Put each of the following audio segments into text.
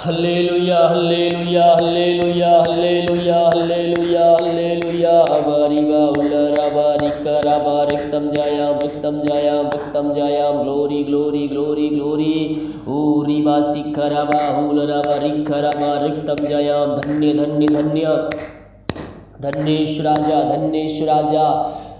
Hallelujah hallelujah hallelujah hallelujah hallelujah hallelujah अबारिबा उल्लराबा रिक्कराबा रिक्तम जायाम ग्लोरी ग्लोरी ग्लोरी ग्लोरी ऊरिबा सिक्कराबा उल्लराबा रिक्कराबा रिक्तम जायाम धन्य धन्य धन्य धन्येश राजा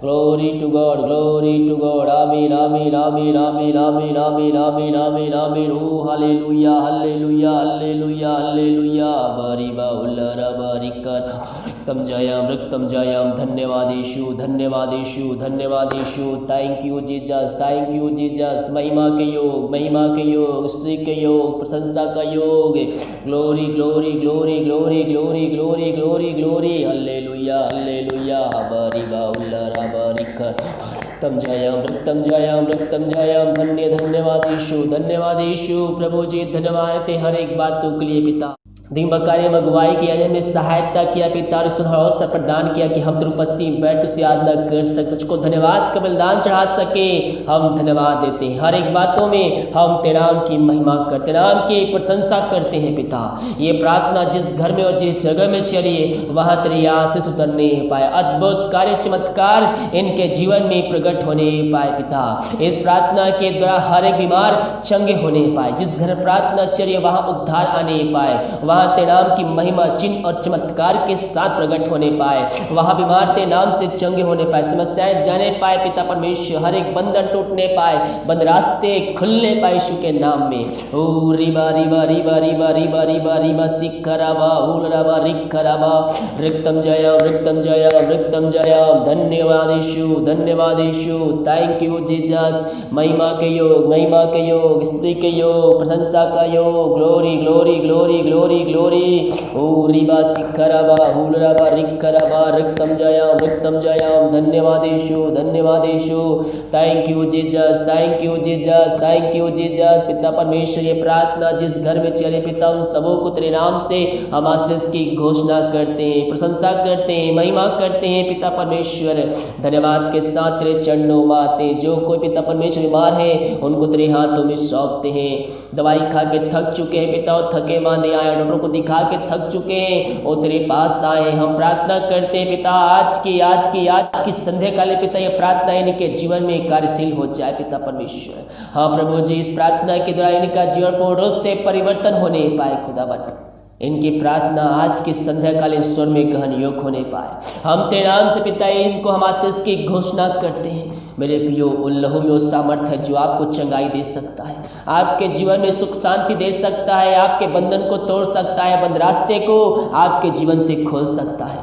ग्लोरी टू गॉड आमीन आमीन आमीन आमीन आमीन आमीन आमीन आमीन आमीन ओ हालेलुया हालेलुया हालेलुया हालेलुया बारिबा उल्लराबा रिक्तम जायाम धन्यवादेशु धन्यवादेशु धन्यवादेशु थैंक यू जीसस महिमा के योग स्तुति के योग प्रशंसा का योग glory glory glory glory glory glory glory glory hallelujah hallelujah बारिबा उल्लराबा रिक्तम जायाम धन्यवादेशु प्रभु जी धन्यवाद ते हर एक बातों के लिए पिता दिन कार्य में अगुवाई किया हमें सहायता किया पिता और सुनहरा अवसर प्रदान किया कि हम तेरी उपस्थिति में बैठ उसकी आराधना कर सके, तुझको धन्यवाद का बलिदान चढ़ा सके। हम धन्यवाद देते हैं हर एक बातों में हम तेरे नाम की महिमा करते, तेरे नाम की प्रशंसा करते हैं पिता। ये प्रार्थना जिस घर में और जिस जगह में चलिए वहाँ तेरी आशीष उतरने पाए, अद्भुत कार्य चमत्कार इनके जीवन में प्रकट होने पाए पिता। इस प्रार्थना के द्वारा हर एक बीमार चंगे होने पाए, जिस घर प्रार्थना चलिए वहाँ उद्धार आने पाए, वहाँ तेरे नाम की महिमा चिन्ह और चमत्कार के साथ प्रकट होने पाए, वहाँ बीमार तेरे नाम से चंगे होने पाए, समस्याएं जाने पाए पिता परमेश्वर, हर एक बंधन टूटने पाए, बंद रास्ते खुलने पाए यीशु के नाम में। ओ रिबा रिबा रिबा रिबा रिबा रिबा रिबा सिक्कराबा उलराबा रिक्कराबा रिक्तम जयाम धन्यवाद यीशु थैंक यू जीसस। महिमा के योग स्तुति के योग प्रशंसा का योग glory glory glory glory glory ओ रिबा सिक्कराबा उलराबा रिक्कराबा रिक्तम जयाम धन्यवाद यीशु थैंक यू जीसस। पिता परमेश्वर ये प्रार्थना जिस घर में चले पिता उन सबों को तेरे नाम से हम आशीष की घोषणा करते हैं, प्रशंसा करते हैं, महिमा करते हैं पिता परमेश्वर। धन्यवाद के साथ तेरे चरणों में आते हैं, जो कोई पिता परमेश्वर बीमार है उनको तेरे हाथों में सौंपते हैं, दवाई खा के थक चुके हैं पिता और थके मांदे आए, डॉक्टरों को दिखा के थक चुके हैं और तेरे पास आए। हम प्रार्थना करते हैं पिता आज की संध्या काले पिता ये प्रार्थना इनके जीवन में कार्यशील हो जाए पिता परमेश्वर। हाँ प्रभु जी इस प्रार्थना के द्वारा इनका जीवन पूर्ण रूप से परिवर्तन होने पाए खुदावन, इनकी प्रार्थना आज की संध्या कालीन स्वर में गहन योग होने पाए। हम तेरे नाम से पिता इनको हम आशीष की घोषणा करते हैं। मेरे प्रियो उन लहू में वो सामर्थ्य है जो आपको चंगाई दे सकता है, आपके जीवन में सुख शांति दे सकता है, आपके बंधन को तोड़ सकता है, बंद रास्ते को आपके जीवन से खोल सकता है।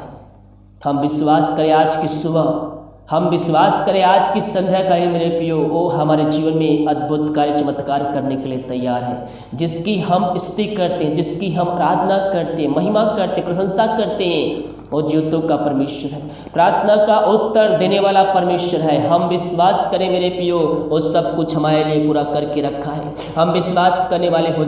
हम विश्वास करें आज की सुबह, हम विश्वास करें आज की संध्या का मेरे प्रियो वो हमारे जीवन में अद्भुत कार्य चमत्कार करने के लिए तैयार है, जिसकी हम स्तुति करते हैं, जिसकी हम आराधना करते हैं, महिमा करते हैं, प्रशंसा करते हैं। वो ज्योतों का परमेश्वर है, प्रार्थना का उत्तर देने वाला परमेश्वर है। हम विश्वास करें मेरे प्रियो वो सब कुछ हमारे लिए पूरा करके रखा है। हम विश्वास करने वाले हो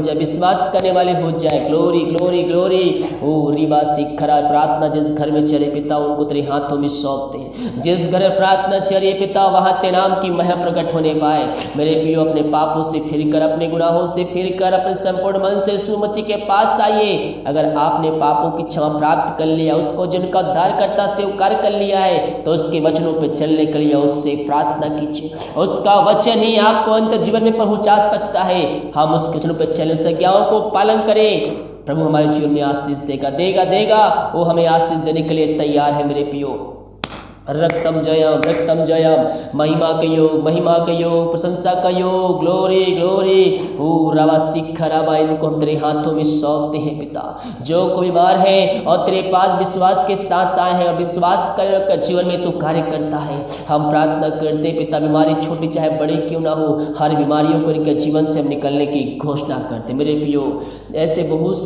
जाए, ग्लोरी ग्लोरी ग्लोरी ओ रिबा सिक्खरा। प्रार्थना जिस घर में चले पिता उनको तेरे हाथों में सौंपते हैं, जिस घर में प्रार्थना चलिए पिता वहाँ तेरे नाम की महिमा प्रकट होने पाए। मेरे प्रियो अपने पापों से फिरकर, अपने गुनाहों से फिरकर अपने संपूर्ण मन से यीशु मसीह के पास आइए। अगर आपने पापों की क्षमा प्राप्त कर लिया, उसको जिनका उद्धारकर्ता स्वीकार कर लिया है, तो उसके वचनों पे चलने के लिए उससे प्रार्थना कीजिए। उसका वचन ही आपको अंत जीवन में पहुंचा सकता है। हम उसके वचनों पे चले, उस आज्ञाओं को पालन करें, प्रभु हमारे जीवन में आशीष देगा। वो हमें आशीष देने के लिए तैयार है मेरे प्रियो। रक्तम जयम महिमा के योग प्रशंसा का योग ग्लोरी ग्लोरी ओ रवा सिक्खराबा। इनको हम तेरे हाथों में सौंपते हैं पिता। जो कोई बीमार है और तेरे पास विश्वास के साथ आए हैं और विश्वास कर जीवन में तू कार्य करता है, हम प्रार्थना करते पिता बीमारी छोटी चाहे बड़ी क्यों ना हो, हर बीमारियों को इनके जीवन से हम निकलने की घोषणा करते। मेरे प्रियो ऐसे बहुत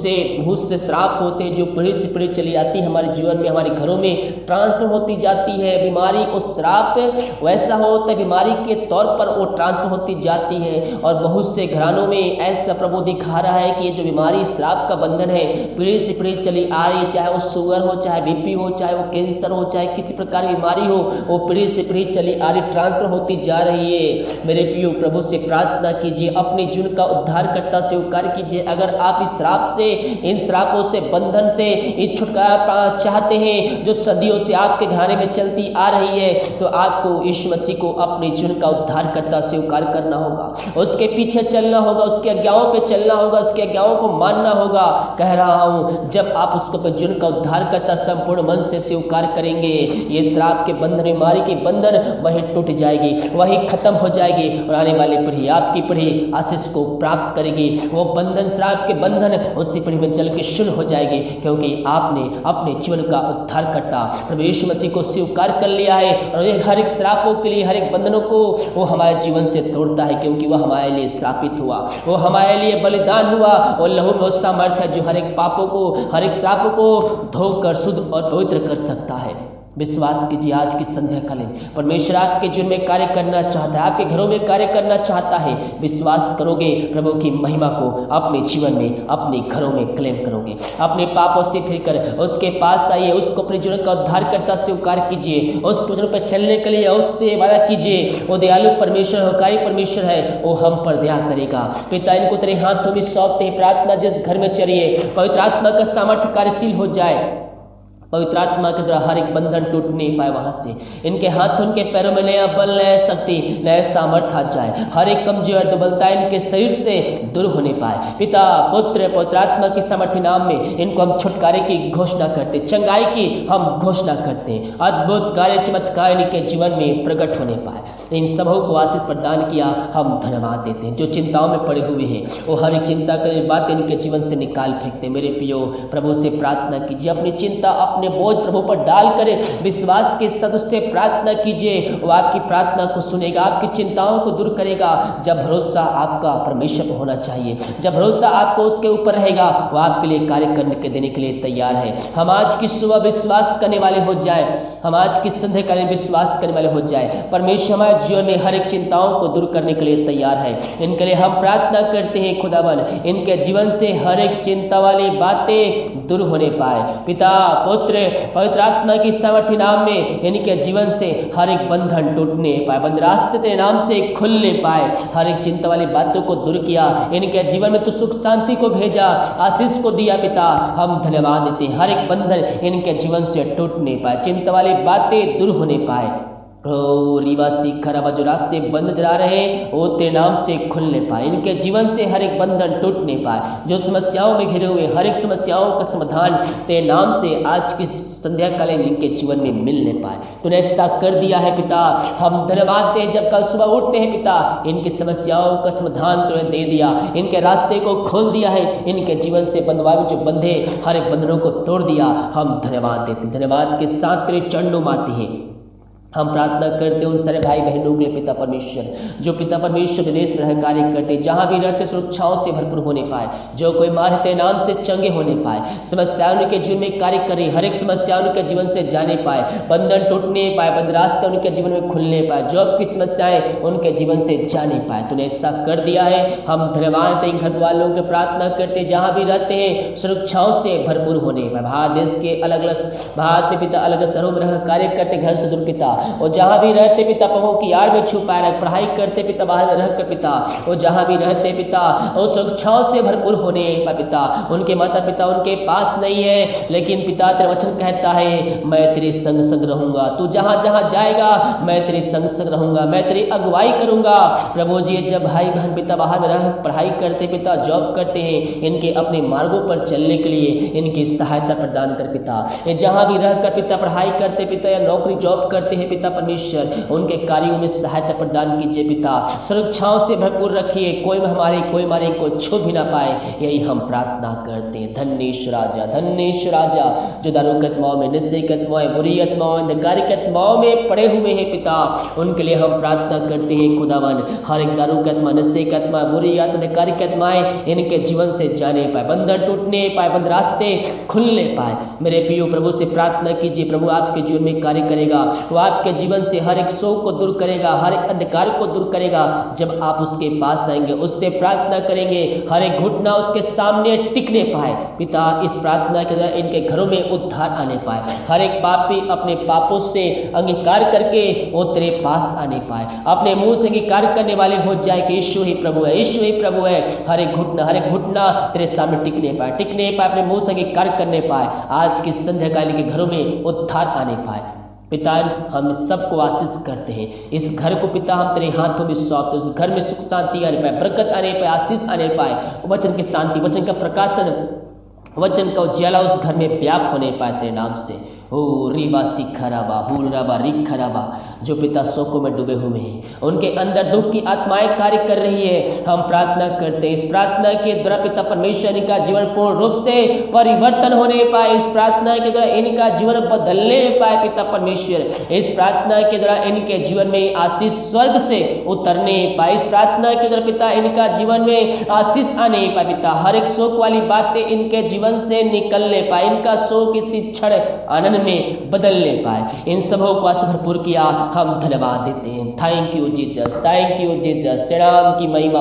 से श्राप होते हैं जो पीढ़ी से पीढ़ी चली आती है, हमारे जीवन में हमारे घरों में ट्रांसफर होती जाती है, है बीमारी, उस श्राप वैसा होता है बीमारी के तौर पर वो ट्रांसफर होती जाती है। और बहुत से घरानों में ऐसा प्रभु दिखा रहा है कि ये जो बीमारी श्राप का बंधन है पीढ़ी से पीढ़ी चली आ रही है, चाहे वो शुगर हो, चाहे बीपी हो, चाहे वो कैंसर हो, चाहे किसी प्रकार की बीमारी हो, वो पीढ़ी से पीढ़ी चली आ रही, ट्रांसफर होती जा रही है। मेरे प्रियो प्रभु से प्रार्थना कीजिए, अपने जीवन का उद्धारकर्ता स्वीकार कीजिए। अगर आप इस श्राप से, इन श्रापों से, बंधन से इस छुटकारा चाहते हैं जो सदियों से आपके घराने में चलती आ रही है, तो आपको यीशु मसीह को अपने जीवन का उद्धारकर्ता स्वीकार करना होगा, उसके पीछे चलना होगा, उसके आज्ञाओं पे चलना होगा, उसके आज्ञाओं को मानना होगा। कह रहा हूं जब आप उसको अपने जीवन का उद्धारकर्ता संपूर्ण मन से स्वीकार करेंगे, ये श्राप के बंधन, बीमारी के बंधन वही टूट जाएगी, वही खत्म हो जाएगी और आने वाली पीढ़ी, आपकी पीढ़ी आशीष को प्राप्त करेगी। वो बंधन, श्राप के बंधन उसी पीढ़ी में चल के शुरू हो जाएगी, क्योंकि आपने अपने जीवन का उद्धारकर्ता प्रभु यीशु मसीह को स्वीकार कर लिया है। और हर एक श्रापों के लिए, हर एक बंधनों को वो हमारे जीवन से तोड़ता है, क्योंकि वह हमारे लिए श्रापित हुआ, वो हमारे लिए बलिदान हुआ। और लहू में वो सामर्थ्य है जो हर एक पापों को, हर एक श्रापों को धोकर शुद्ध और पवित्र कर सकता है। विश्वास कीजिए, आज की संध्या कालीन परमेश्वर आपके जीवन में कार्य करना चाहता है, आपके घरों में कार्य करना चाहता है। विश्वास करोगे, प्रभु की महिमा को अपने जीवन में, अपने घरों में क्लेम करोगे। अपने पापों से फिरकर उसके पास आइए, उसको अपने जीवन का उद्धारकर्ता स्वीकार कीजिए, उसके जीवन पर चलने के लिए उससे वादा कीजिए। वो दयालु परमेश्वर, होकारी परमेश्वर है, वो हम पर दया करेगा। पिता, इनको तेरे हाथों में सौंपते हैं। प्रार्थना जिस घर में चलिए, पवित्र आत्मा का सामर्थ्य कार्यशील हो जाए, पवित्र आत्मा के द्वारा हर एक बंधन टूट नहीं पाए, वहां से इनके हाथों, इनके पैरों में नया बल, नया शक्ति, नया सामर्थ्य आ जाए। हर एक कमजोरी और दुर्बलता इनके शरीर से दूर होने पाए। पिता, पुत्र, पवित्र आत्मा की सामर्थ्य नाम में इनको हम छुटकारे की घोषणा करते, चंगाई की हम घोषणा करते, अद्भुत कार्य, चमत्कार इनके जीवन में प्रकट होने पाए। इन सबों को आशीष प्रदान किया, हम धन्यवाद देते हैं। जो चिंताओं में पड़े हुए हैं वो हर चिंता की बात इनके जीवन से निकाल फेंकते। मेरे प्रियो, प्रभु से प्रार्थना कीजिए, अपनी चिंता, अपने बोझ प्रभु पर डाल कर विश्वास के साथ उससे प्रार्थना कीजिए। वो आपकी प्रार्थना को सुनेगा, आपकी चिंताओं को दूर करेगा। जब भरोसा आपका परमेश्वर पर होना चाहिए, जब भरोसा आपको उसके ऊपर रहेगा, वो आपके लिए कार्य करने के देने के लिए तैयार है। हम आज की सुबह विश्वास करने वाले हो जाए, हम आज की संध्या कालीन विश्वास करने वाले हो जाए। परमेश्वर हमारे जीवन में हर एक चिंताओं को दूर करने के लिए तैयार है। इनके लिए हम प्रार्थना करते हैं, खुदावन इनके जीवन से हर एक चिंता वाली बातें दूर होने पाए। पिता, पुत्र, पवित्र आत्मा की सामर्थ्य नाम में इनके जीवन से हर एक बंधन टूटने पाए, बंद रास्ते तेरे नाम से खुलने पाए। हर एक चिंता वाली बातों को दूर किया, इनके जीवन में तू सुख शांति को भेजा, आशीष को दिया। पिता, हम धन्यवाद देते हैं, हर एक बंधन इनके जीवन से टूटने पाए, चिंता वाली बातें दूर होने पाए। रिवासी खराबा जो रास्ते बंद चला रहे हैं वो तेरे नाम से खुलने पाए, इनके जीवन से हर एक बंधन टूटने पाए। जो समस्याओं में घिरे हुए हर एक समस्याओं का समाधान तेरे नाम से आज की संध्या कालीन इनके जीवन में मिलने पाए। तूने ऐसा कर दिया है पिता, हम धन्यवाद दें। जब कल सुबह उठते हैं पिता, इनकी समस्याओं का समाधान तूने दे दिया, इनके रास्ते को खोल दिया है, इनके जीवन से बंधवा जो बंधे हर एक बंधनों को तोड़ दिया। हम धन्यवाद देते, धन्यवाद के साथ तेरे चरणों में आते हैं। हम प्रार्थना करते हैं उन सारे भाई बहनों के लिए पिता परमेश्वर, जो पिता परमेश्वर विदेश में कार्य करते, जहां भी रहते सुरक्षाओं से भरपूर होने पाए। जो कोई मार तेरे नाम से चंगे होने पाए, समस्याएं उनके जीवन में कार्य करे, हर एक समस्या उनके जीवन से जाने पाए, बंधन टूटने पाए, बंद रास्ते उनके जीवन में खुलने पाए, जॉब की समस्याएं उनके जीवन से जाने पाए। तूने ऐसा कर दिया है, हम धन्यवाद दें। घर वालों की प्रार्थना करते जहां भी रहते हैं सुरक्षाओं से भरपूर होने पाए। भारत देश के अलग अलग भारत में पिता अलग शहरों में रह कार्य करते, घर से दूर पिता, और जहां भी रहते पिता प्रभु की आड़ में छुपाए रख, पढ़ाई करते पिता बाहर में रहकर पिता, और जहां भी रहते पिता और सुरक्षाओं से भरपूर होने पाए पिता। उनके माता पिता उनके पास नहीं है, लेकिन पिता तेरा वचन कहता है मैं तेरे संग संग रहूंगा, तू जहां जहां जाएगा मैं तेरे संग संग रहूंगा, मैं तेरी अगुवाई करूंगा। प्रभु जी, जब भाई बहन पिता बाहर में रह पढ़ाई करते पिता, जॉब करते हैं, इनके अपने मार्गों पर चलने के लिए इनकी सहायता प्रदान कर पिता। जहां भी रहकर पिता पढ़ाई करते पिता या नौकरी जॉब करते हैं पिता परमेश्वर, उनके कार्यों में सहायता प्रदान कीजिए पिता, सुरक्षाओं से भरपूर रखिए, कोई कोई हमारे को छू भी ना पाए, यही हम प्रार्थना करते हैं। धन्य राजा जो दारू की आत्माओं में, नशे की आत्माएं, बुरी आत्माओं, अंधकार की आत्माओं में पड़े हुए हैं पिता, उनके लिए हम प्रार्थना करते हैं खुदावन। हर एक दारू की आत्मा, नशे की आत्मा, बुरी आत्मा, अंधकार की आत्माएं इनके जीवन से जाने पाए, बंधन टूटने पाए, बंद रास्ते खुलने पाए। मेरे प्रियो प्रभु से प्रार्थना कीजिए, प्रभु आपके जीवन में कार्य करेगा, वो आपके जीवन से हर एक शोक को दूर करेगा, हर एक अंधकार को दूर करेगा। जब आप उसके पास आएंगे, उससे प्रार्थना करेंगे, हर एक घुटना उसके सामने टिकने पाए पिता। इस प्रार्थना के द्वारा इनके घरों में उद्धार आने पाए, हर एक पापी अपने पापों से अंगीकार करके वो तेरे पास आने पाए, अपने मुंह से अंगीकार करने वाले हो जाए कि यीशु ही प्रभु है, यीशु ही प्रभु है। हर एक घुटना तेरे सामने टिकने पाए, अपने मुंह से अंगीकार करने पाए। आज की संध्या काल के घरों में उद्धार आने पाए पिता। हम सबको आशीष करते हैं, इस घर को पिता हम तेरे हाथों में सौंपते, उस घर में सुख शांति आने पाए, बरकत आने पाए, आशीष आने पाए, वचन की शांति, वचन का प्रकाशन, वचन का उज्याला उस घर में व्याप्त होने पाए तेरे नाम से। ओ रीबा सिखराबा हुलराबा रिखराबा, जो पिता शोकों में डूबे हुए हैं, उनके अंदर दुख की आत्माएं कार्य कर रही है, हम प्रार्थना करते हैं इस प्रार्थना के द्वारा पिता परमेश्वर इनका जीवन पूर्ण रूप से परिवर्तन होने पाए, इस प्रार्थना के द्वारा इनका जीवन बदलने पाए पिता परमेश्वर, इस प्रार्थना के द्वारा इनके जीवन में आशीष स्वर्ग से उतरने पाए, इस प्रार्थना के द्वारा पिता इनका जीवन में आशीष आने पाए पिता। हर एक शोक वाली बातें इनके जीवन से निकलने पाए, इनका शोक इसी क्षण आनंद में बदलने पाए। इन सबों को आशीष भरपूर किया, हम धन्यवाद देते हैं। Thank you Jesus, thank you Jesus. तेरे नाम की महिमा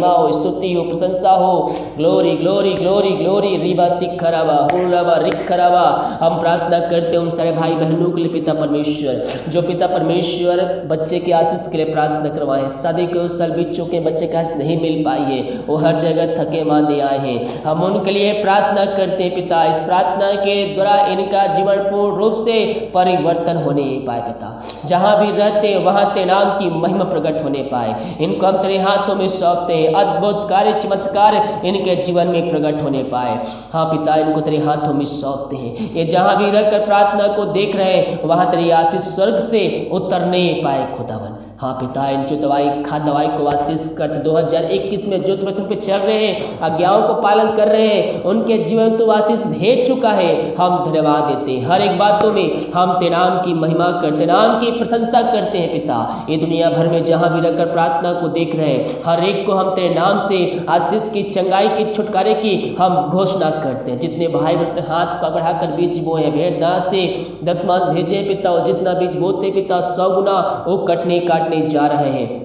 हो, स्तुति हो, प्रशंसा हो, ग्लोरी ग्लोरी ग्लोरी ग्लोरी। रीबा सिखरावा हुलराबा रिखरावा। हम प्रार्थना करते हैं उन सारे भाई बहनों के लिए पिता परमेश्वर, जो पिता परमेश्वर बच्चे के आशीष के लिए प्रार्थना करवाए, शादी के उस साल बीत चुके बच्चे के आशीष नहीं मिल पाई है, वो हर जगह थके मांदे आए हैं, हम उनके लिए प्रार्थना करते हैं पिता। इस प्रार्थना के द्वारा इनका जीवन पूर्ण रूप से परिवर्तन होने पाए पिता, जहां भी रहते वहां तेरे नाम की महिमा प्रकट होने पाए। इनको हम तेरे हाथों में सौंपते हैं, अद्भुत कार्य चमत्कार इनके जीवन में प्रकट होने पाए। हाँ पिता, इनको तेरे हाथों में सौंपते हैं, ये जहां भी रहकर प्रार्थना को देख रहे हैं वहां तेरी आशीष स्वर्ग से उतरने पाए खुदावन। हाँ पिता, इन जो दवाई को आशीष कर 2021 में जो वचन पे चल रहे हैं, आज्ञाओं को पालन कर रहे हैं, उनके जीवन तो आशीष भेज चुका है, हम धन्यवाद देते हैं। हर एक बातों में हम तेरे नाम की महिमा करते, नाम की प्रशंसा करते हैं पिता। ये दुनिया भर में जहां भी रहकर प्रार्थना को देख रहे हैं, हर एक को हम तेरे नाम से आशीष की, चंगाई की, छुटकारे की हम घोषणा करते हैं। जितने भाई अपने हाथ का बढ़ाकर बीज बोए हैं, भेड़ से 10 मान भेजे पिता, और जितना बीज बोते पिता 100 गुना वो कटने जा रहे हैं,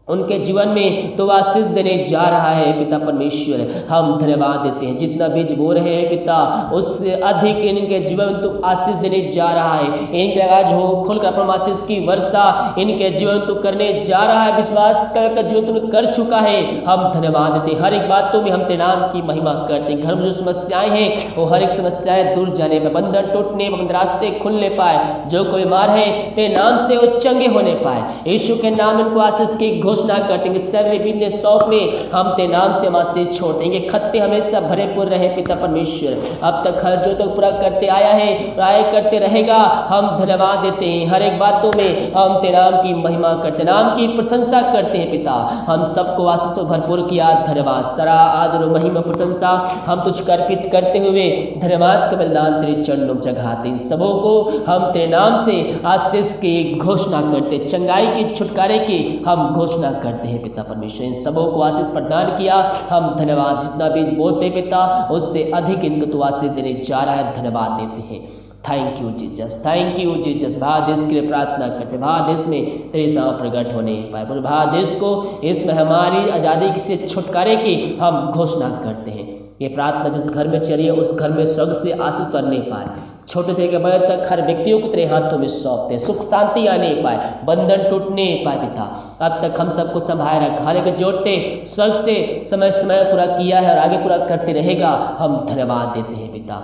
उनके जीवन में तो आशीष देने जा रहा है पिता परमेश्वर। हम धन्यवाद देते हैं, जितना बीज बो रहे हैं पिता उससे अधिक इनके जीवन तो आशीष देने जा रहा है। इनके आज हो खुलकर अपना आशीष की वर्षा इनके जीवन तो करने जा रहा है, विश्वास का जीवन तो कर चुका है। हम धन्यवाद देते हैं, हर एक बातों में हम तेरे नाम की महिमा करते हैं। घर में जो समस्याएं हैं वो हर एक समस्याएं दूर जाने पर, बंधन टूटने पर, रास्ते खुलने पाए, जो कोई बीमार है तेरे नाम से वो चंगे होने पाए। यीशु के नाम इनको आशीष की घोषणा करते हैं। सैलरी बिजनेस शॉप में हम तेरे नाम से आशीष छोड़ देंगे, खत्ते हमेशा भरे पूरे रहे पिता परमेश्वर। अब तक हर जो तक पूरा करते आया है, आया करते रहेगा, हम धन्यवाद देते हैं। हर एक बातों में हम तेरे नाम की महिमा करते, नाम की प्रशंसा करते हैं पिता। हम सबको आशीष भरपूर किया, धन्यवाद। सारा आदर और महिमा प्रशंसा हम तुझ को अर्पित करते हुए धन्यवाद का बलिदान तेरे चरणों में चढ़ाते हैं। सबों को हम तेरे नाम से आशीष की घोषणा करते, चंगाई की, छुटकारे की हम घोषणा करते हैं पिता परमेश्वर। इन सबों को आशीष प्रदान किया, हम धन्यवाद। जितना बीज बोते पिता उससे अधिक इनको तो आशीष देने जा रहा है, धन्यवाद देते हैं। Thank you Jesus, thank you Jesus. Bharat देश के लिए प्रार्थना करते, भारत देश में तेरे सामने प्रकट होने पाए, पूरे भारत देश को इस महामारी आजादी से छुटकारे की हम घोषणा करते हैं। ये प्रार्थना जिस घर में चलिए उस घर में स्वर्ग से आशीष करने पाए, छोटे से लेकर बड़े तक हर व्यक्तियों को तेरे हाथों में सौंपते, सुख शांति आने पाए, बंधन टूटने पाए पिता। अब तक हम सबको संभाल रखा, हर एक जोड़ते स्वर्ग से समय समय पूरा किया है और आगे पूरा करते रहेगा, हम धन्यवाद देते हैं पिता।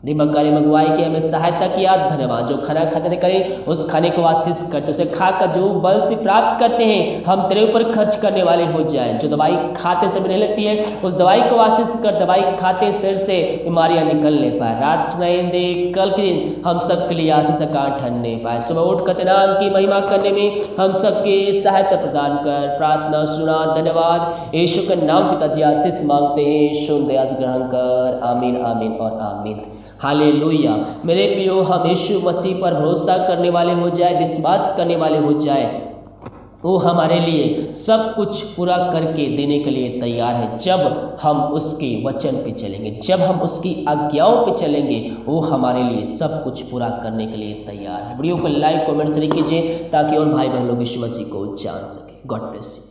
दीपक कार्य मंगवाई की हमें सहायता किया, धन्यवाद। जो खाना खाते करें उस खाने को आशीष करते, उसे खाकर जो बल भी प्राप्त करते हैं हम तेरे ऊपर खर्च करने वाले हो जाए। जो दवाई खाते से मिलने लगती है उस दवाई को आशीष कर, दवाई खाते शरीर से बीमारियां निकलने पाए। रात में दे कल के दिन हम सबके लिए आशीष का ठहरने पाए। सुबह उठ कर नाम की महिमा करने में हम सबके सहायता प्रदान कर। प्रार्थना सुना, धन्यवाद। यीशु के नाम पिताजी आशीष मांगते हैं, सुन दया ग्रहण कर। आमीन आमीन और आमीन। हालेलुया। मेरे प्रियो, हम यीशु मसीह पर भरोसा करने वाले हो जाए, विश्वास करने वाले हो जाए। वो हमारे लिए सब कुछ पूरा करके देने के लिए तैयार है। जब हम उसके वचन पे चलेंगे, जब हम उसकी आज्ञाओं पे चलेंगे, वो हमारे लिए सब कुछ पूरा करने के लिए तैयार है। वीडियो को लाइक कमेंट शेयर कीजिए ताकि और भाई बहन लोग यीशु मसीह को जान सके। God bless you.